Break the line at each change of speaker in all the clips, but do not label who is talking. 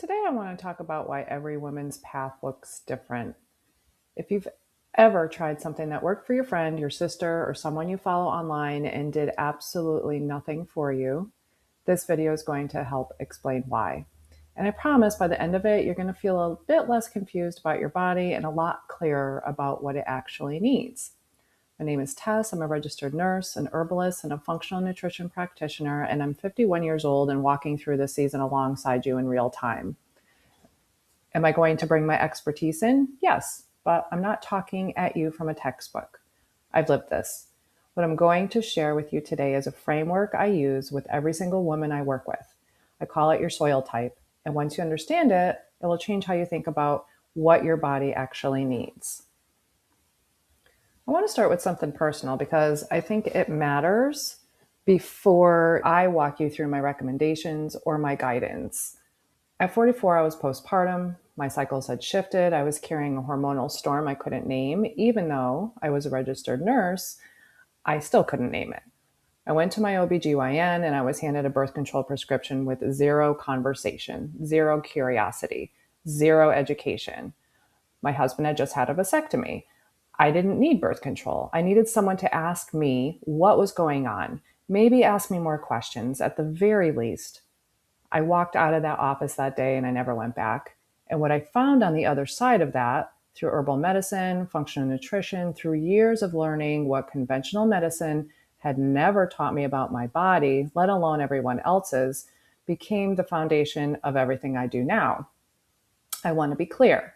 Today, I want to talk about why every woman's path looks different. If you've ever tried something that worked for your friend, your sister, or someone you follow online and did absolutely nothing for you, this video is going to help explain why. And I promise by the end of it, you're going to feel a bit less confused about your body and a lot clearer about what it actually needs. My name is Tess. I'm a registered nurse, an herbalist, and a functional nutrition practitioner, and I'm 51 years old and walking through this season alongside you in real time. Am I going to bring my expertise in? Yes, but I'm not talking at you from a textbook. I've lived this. What I'm going to share with you today is a framework I use with every single woman I work with. I call it your soil type. And once you understand it, it will change how you think about what your body actually needs. I want to start with something personal because I think it matters before I walk you through my recommendations or my guidance. At 44, I was postpartum. My cycles had shifted. I was carrying a hormonal storm I couldn't name. Even though I was a registered nurse, I still couldn't name it. I went to my OBGYN and I was handed a birth control prescription with zero conversation, zero curiosity, zero education. My husband had just had a vasectomy. I didn't need birth control. I needed someone to ask me what was going on, maybe ask me more questions at the very least. I walked out of that office that day and I never went back. And what I found on the other side of that, through herbal medicine, functional nutrition, through years of learning what conventional medicine had never taught me about my body, let alone everyone else's, became the foundation of everything I do now. I want to be clear.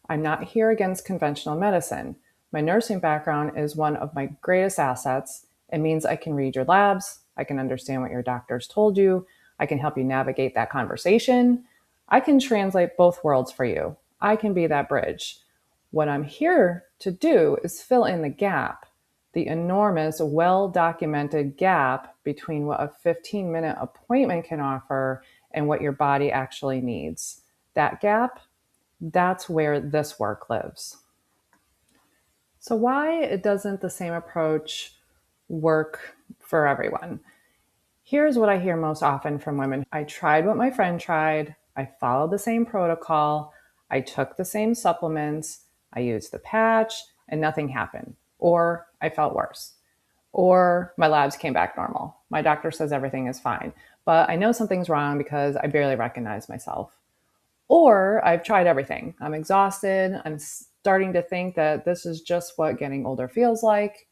I'm not here against conventional medicine. My nursing background is one of my greatest assets. It means I can read your labs. I can understand what your doctors told you. I can help you navigate that conversation. I can translate both worlds for you. I can be that bridge. What I'm here to do is fill in the gap, the enormous, well-documented gap between what a 15-minute appointment can offer and what your body actually needs. That gap, that's where this work lives. So why doesn't the same approach work for everyone? Here's what I hear most often from women. I tried what my friend tried. I followed the same protocol. I took the same supplements. I used the patch and nothing happened. Or I felt worse. Or my labs came back normal. My doctor says everything is fine, but I know something's wrong because I barely recognize myself. Or I've tried everything. I'm exhausted. I'm starting to think that this is just what getting older feels like.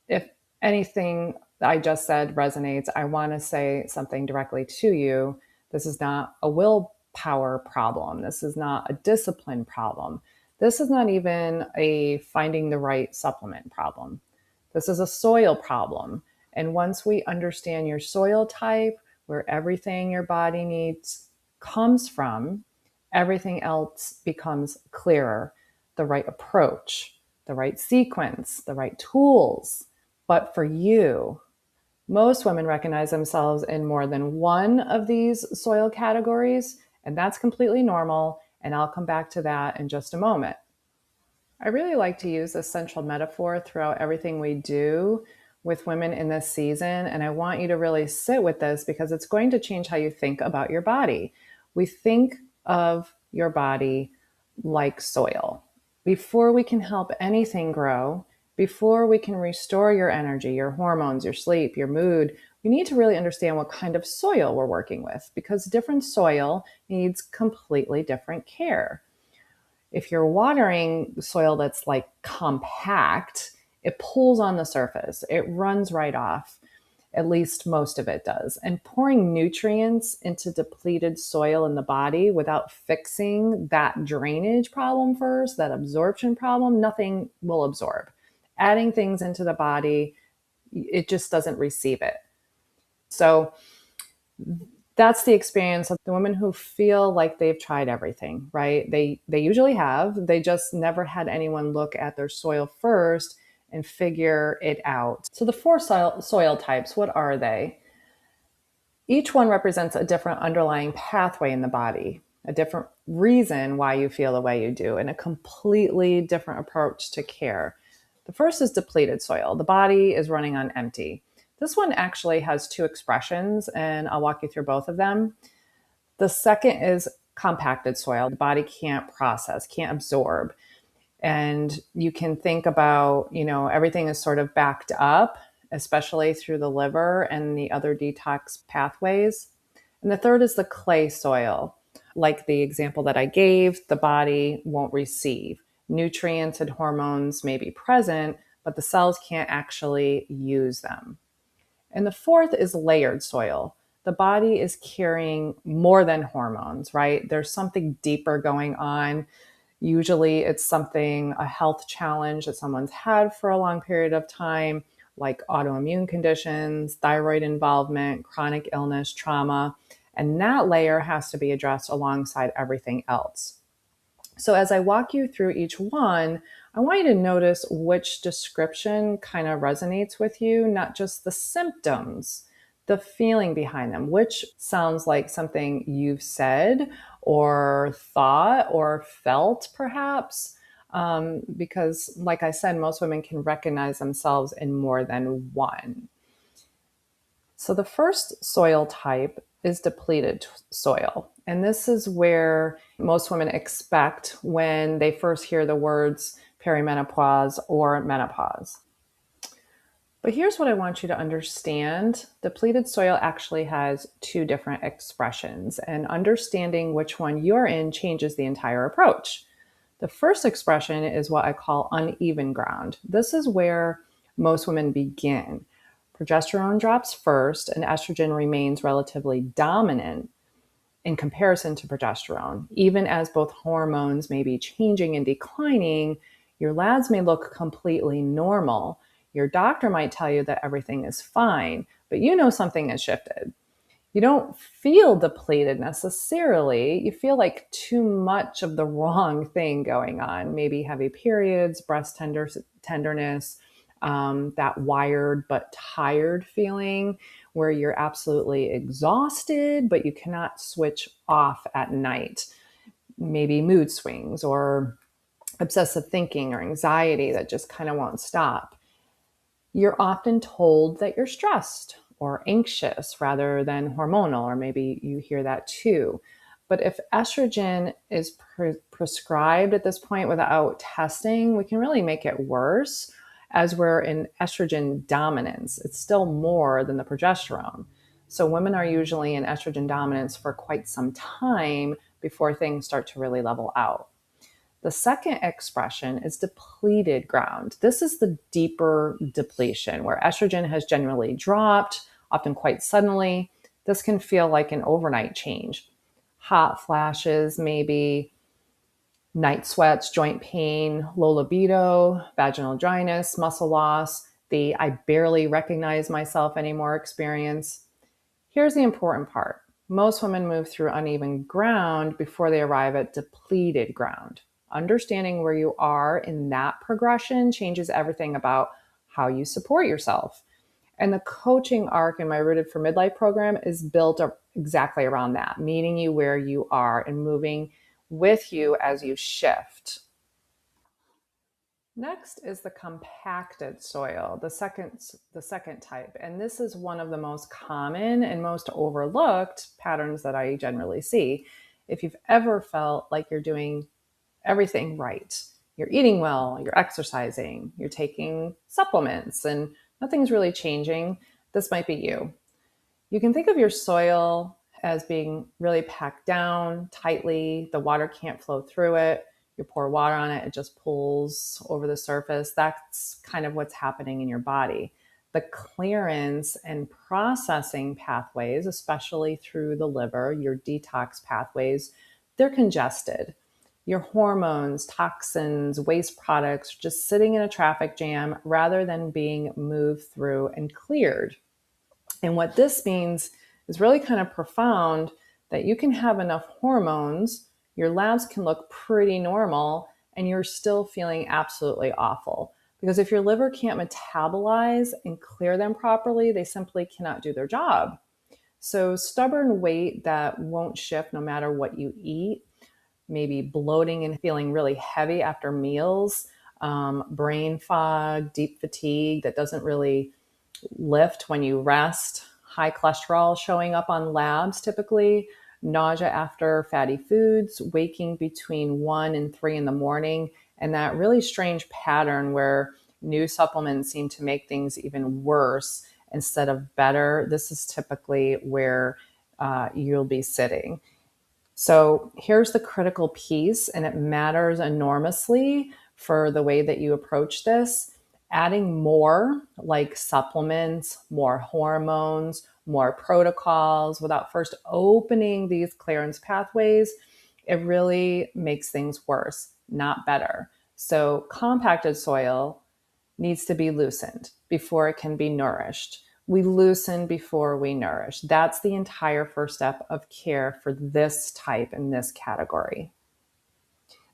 If anything I just said resonates, I want to say something directly to you. This is not a willpower problem. This is not a discipline problem. This is not even a finding the right supplement problem. This is a soil problem. And once we understand your soil type, where everything your body needs comes from, everything else becomes clearer. The right approach, the right sequence, the right tools. But for you, most women recognize themselves in more than one of these soil categories, and that's completely normal. And I'll come back to that in just a moment. I really like to use this central metaphor throughout everything we do with women in this season. And I want you to really sit with this because it's going to change how you think about your body. We think of your body like soil. Before we can help anything grow, before we can restore your energy, your hormones, your sleep, your mood, we need to really understand what kind of soil we're working with because different soil needs completely different care. If you're watering soil that's like compact, it pulls on the surface, it runs right off. At least most of it does. And pouring nutrients into depleted soil in the body without fixing that drainage problem first, that absorption problem, nothing will absorb. Adding things into the body, it just doesn't receive it. So that's the experience of the women who feel like they've tried everything, right? They usually have. They just never had anyone look at their soil first and figure it out. So the four soil types, what are they? Each one represents a different underlying pathway in the body, a different reason why you feel the way you do, and a completely different approach to care. The first is depleted soil. The body is running on empty. This one actually has two expressions, and I'll walk you through both of them. The second is compacted soil. The body can't process, can't absorb. And you can think about, everything is sort of backed up, especially through the liver and the other detox pathways. And the third is the clay soil. Like the example that I gave, the body won't receive. Nutrients and hormones may be present, but the cells can't actually use them. And the fourth is layered soil. The body is carrying more than hormones, right? There's something deeper going on. Usually it's something, a health challenge that someone's had for a long period of time, like autoimmune conditions, thyroid involvement, chronic illness, trauma. And that layer has to be addressed alongside everything else. So as I walk you through each one, I want you to notice which description kind of resonates with you, not just the symptoms, the feeling behind them, which sounds like something you've said or thought or felt perhaps. Because like I said, most women can recognize themselves in more than one. So the first soil type is depleted soil. And this is where most women expect when they first hear the words perimenopause or menopause. But here's what I want you to understand. Depleted soil actually has two different expressions, and understanding which one you're in changes the entire approach. The first expression is what I call uneven ground. This is where most women begin. Progesterone drops first, and estrogen remains relatively dominant in comparison to progesterone. Even as both hormones may be changing and declining, your labs may look completely normal. Your doctor might tell you that everything is fine, but you know something has shifted. You don't feel depleted necessarily. You feel like too much of the wrong thing going on. Maybe heavy periods, tenderness, that wired but tired feeling where you're absolutely exhausted, but you cannot switch off at night. Maybe mood swings or obsessive thinking or anxiety that just kind of won't stop. You're often told that you're stressed or anxious rather than hormonal, or maybe you hear that too. But if estrogen is prescribed at this point without testing, we can really make it worse as we're in estrogen dominance. It's still more than the progesterone. So women are usually in estrogen dominance for quite some time before things start to really level out. The second expression is depleted ground. This is the deeper depletion where estrogen has generally dropped, often quite suddenly. This can feel like an overnight change. Hot flashes, maybe night sweats, joint pain, low libido, vaginal dryness, muscle loss, the I barely recognize myself anymore experience. Here's the important part. Most women move through uneven ground before they arrive at depleted ground. Understanding where you are in that progression changes everything about how you support yourself. And the coaching arc in my Rooted for Midlife program is built up exactly around that, meeting you where you are and moving with you as you shift. Next is the compacted soil, the second type. And this is one of the most common and most overlooked patterns that I generally see. If you've ever felt like you're doing everything right, you're eating well, you're exercising, you're taking supplements, and nothing's really changing, this might be you. You can think of your soil as being really packed down tightly. The water can't flow through it. You pour water on it, it just pulls over the surface. That's kind of what's happening in your body. The clearance and processing pathways, especially through the liver, your detox pathways, they're congested. Your hormones, toxins, waste products just sitting in a traffic jam rather than being moved through and cleared. And what this means is really kind of profound, that you can have enough hormones, your labs can look pretty normal, and you're still feeling absolutely awful. Because if your liver can't metabolize and clear them properly, they simply cannot do their job. So stubborn weight that won't shift no matter what you eat, maybe bloating and feeling really heavy after meals, brain fog, deep fatigue that doesn't really lift when you rest, high cholesterol showing up on labs typically, nausea after fatty foods, waking between 1 and 3 in the morning, and that really strange pattern where new supplements seem to make things even worse instead of better. This is typically where you'll be sitting. So here's the critical piece, and it matters enormously for the way that you approach this. Adding more, like supplements, more hormones, more protocols, without first opening these clearance pathways, it really makes things worse, not better. So compacted soil needs to be loosened before it can be nourished. We loosen before we nourish. That's the entire first step of care for this type in this category.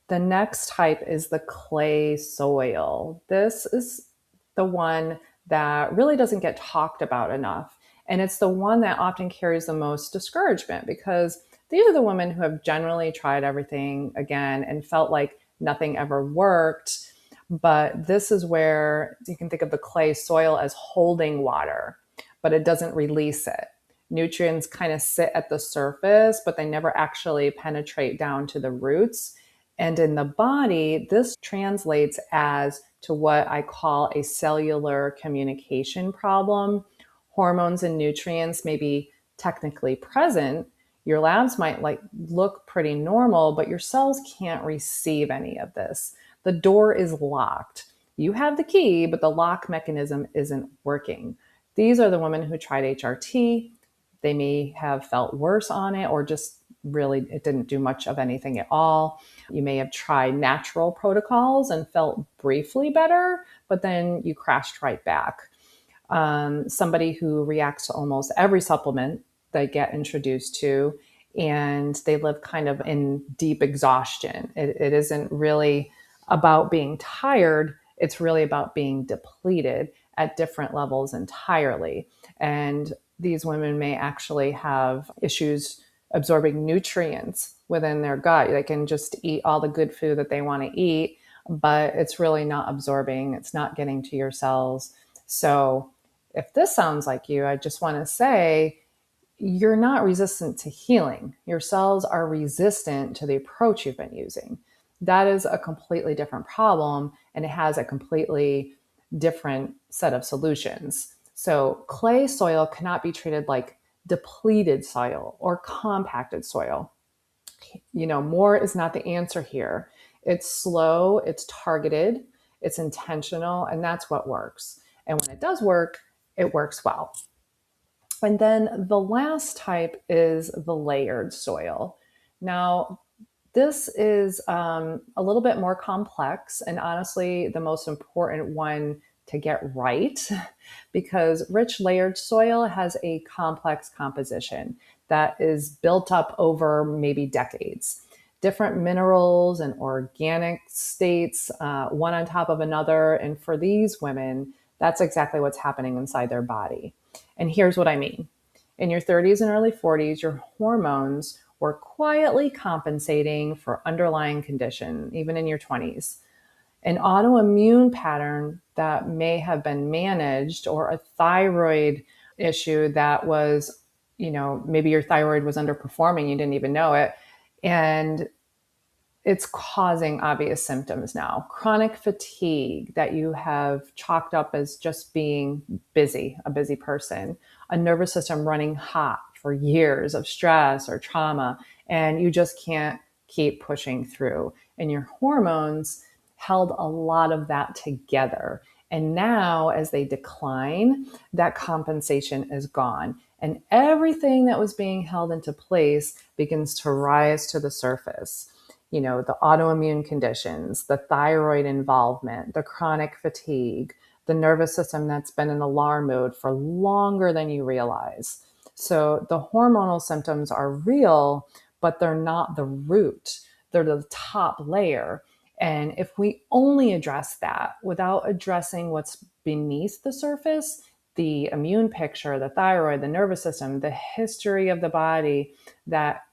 The next type is the clay soil. This is the one that really doesn't get talked about enough. And it's the one that often carries the most discouragement because these are the women who have generally tried everything again and felt like nothing ever worked. But this is where you can think of the clay soil as holding water, but it doesn't release it. Nutrients kind of sit at the surface, but they never actually penetrate down to the roots. And in the body, this translates as to what I call a cellular communication problem. Hormones and nutrients may be technically present. Your labs might look pretty normal, but your cells can't receive any of this. The door is locked. You have the key, but the lock mechanism isn't working. These are the women who tried HRT. They may have felt worse on it, or just really it didn't do much of anything at all. You may have tried natural protocols and felt briefly better, but then you crashed right back. Somebody who reacts to almost every supplement they get introduced to, and they live kind of in deep exhaustion. It isn't really about being tired. It's really about being depleted at different levels entirely. And these women may actually have issues absorbing nutrients within their gut. They can just eat all the good food that they want to eat, but it's really not absorbing. It's not getting to your cells. So if this sounds like you, I just want to say you're not resistant to healing. Your cells are resistant to the approach you've been using. That is a completely different problem, and it has a completely different set of solutions. So clay soil cannot be treated like depleted soil or compacted soil. More is not the answer here. It's slow, it's targeted, it's intentional, and that's what works. And when it does work, it works well. And then the last type is the layered soil. Now, this is a little bit more complex and honestly the most important one to get right because rich layered soil has a complex composition that is built up over maybe decades. Different minerals and organic states, one on top of another. And for these women, that's exactly what's happening inside their body. And here's what I mean. In your 30s and early 40s, your hormones were quietly compensating for underlying condition, even in your 20s. An autoimmune pattern that may have been managed, or a thyroid issue that was, maybe your thyroid was underperforming, you didn't even know it. And it's causing obvious symptoms now. Chronic fatigue that you have chalked up as just being busy, a busy person, a nervous system running hot for years of stress or trauma, and you just can't keep pushing through. And your hormones held a lot of that together. And now, as they decline, that compensation is gone. And everything that was being held into place begins to rise to the surface. The autoimmune conditions, the thyroid involvement, the chronic fatigue, the nervous system that's been in alarm mode for longer than you realize. So the hormonal symptoms are real, but they're not the root. They're the top layer. And if we only address that without addressing what's beneath the surface, the immune picture, the thyroid, the nervous system, the history of the body that,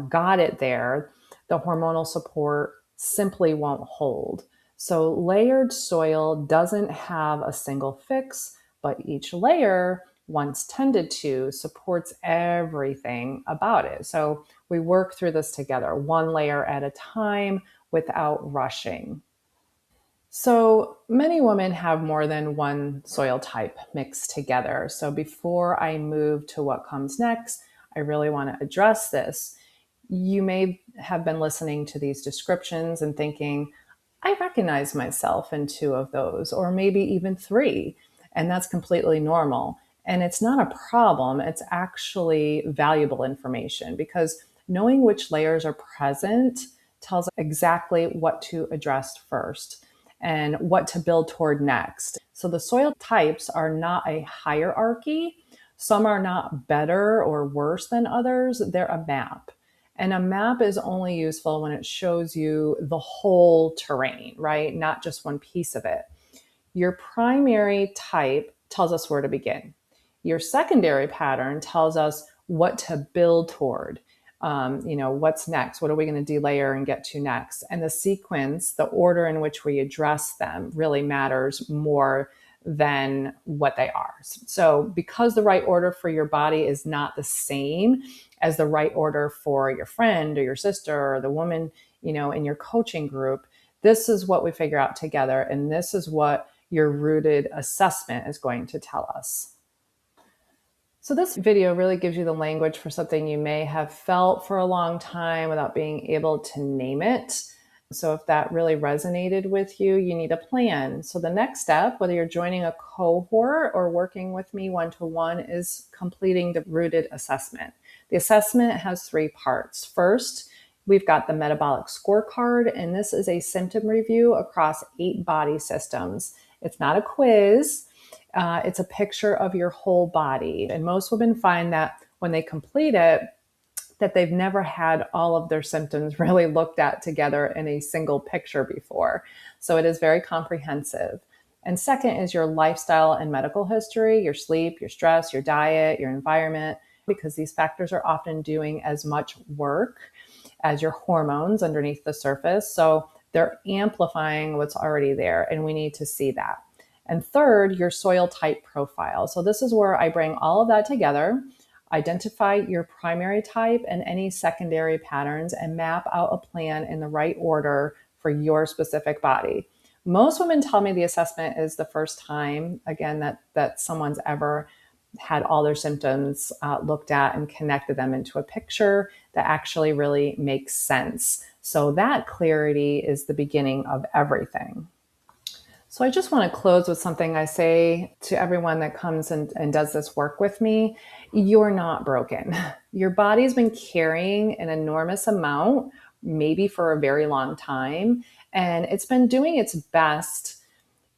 got it there, the hormonal support simply won't hold. So layered soil doesn't have a single fix, but each layer once tended to supports everything about it. So we work through this together, one layer at a time without rushing. So many women have more than one soil type mixed together. So before I move to what comes next, I really want to address this. You may have been listening to these descriptions and thinking, I recognize myself in two of those, or maybe even three. And that's completely normal. And it's not a problem. It's actually valuable information because knowing which layers are present tells exactly what to address first and what to build toward next. So the soil types are not a hierarchy. Some are not better or worse than others. They're a map. And a map is only useful when it shows you the whole terrain, right? Not just one piece of it. Your primary type tells us where to begin. Your secondary pattern tells us what to build toward. What's next? What are we going to delayer and get to next? And the sequence, the order in which we address them really matters more than what they are. So because the right order for your body is not the same as the right order for your friend or your sister or the woman, in your coaching group, this is what we figure out together. And this is what your rooted assessment is going to tell us. So this video really gives you the language for something you may have felt for a long time without being able to name it. So if that really resonated with you, you need a plan. So the next step, whether you're joining a cohort or working with me one-to-one, is completing the rooted assessment. The assessment has three parts. First, we've got the metabolic scorecard, and this is a symptom review across 8 body systems. It's not a quiz. It's a picture of your whole body. And most women find that when they complete it, that they've never had all of their symptoms really looked at together in a single picture before. So it is very comprehensive. And second is your lifestyle and medical history, your sleep, your stress, your diet, your environment, because these factors are often doing as much work as your hormones underneath the surface. So they're amplifying what's already there, and we need to see that. And third, your soil type profile. So this is where I bring all of that together, identify your primary type and any secondary patterns, and map out a plan in the right order for your specific body. Most women tell me the assessment is the first time, again, that someone's ever had all their symptoms looked at and connected them into a picture that actually really makes sense. So that clarity is the beginning of everything. So I just want to close with something I say to everyone that comes and does this work with me. You're not broken. Your body's been carrying an enormous amount, maybe for a very long time, and it's been doing its best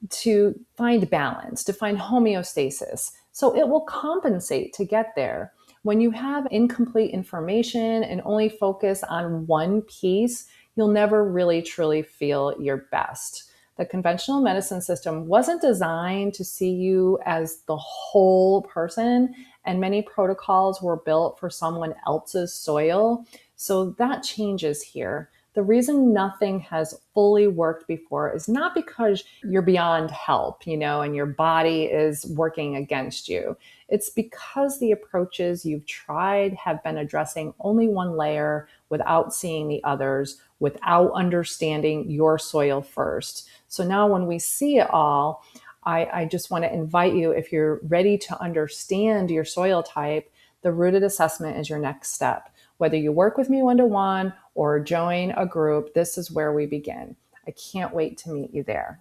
to find balance, to find homeostasis. So it will compensate to get there. When you have incomplete information and only focus on one piece, you'll never really truly feel your best. The conventional medicine system wasn't designed to see you as the whole person, and many protocols were built for someone else's soil. So that changes here. The reason nothing has fully worked before is not because you're beyond help, and your body is working against you. It's because the approaches you've tried have been addressing only one layer without seeing the others, without understanding your soil first. So now when we see it all, I just want to invite you, if you're ready to understand your soil type, the rooted assessment is your next step. Whether you work with me one-to-one or join a group, this is where we begin. I can't wait to meet you there.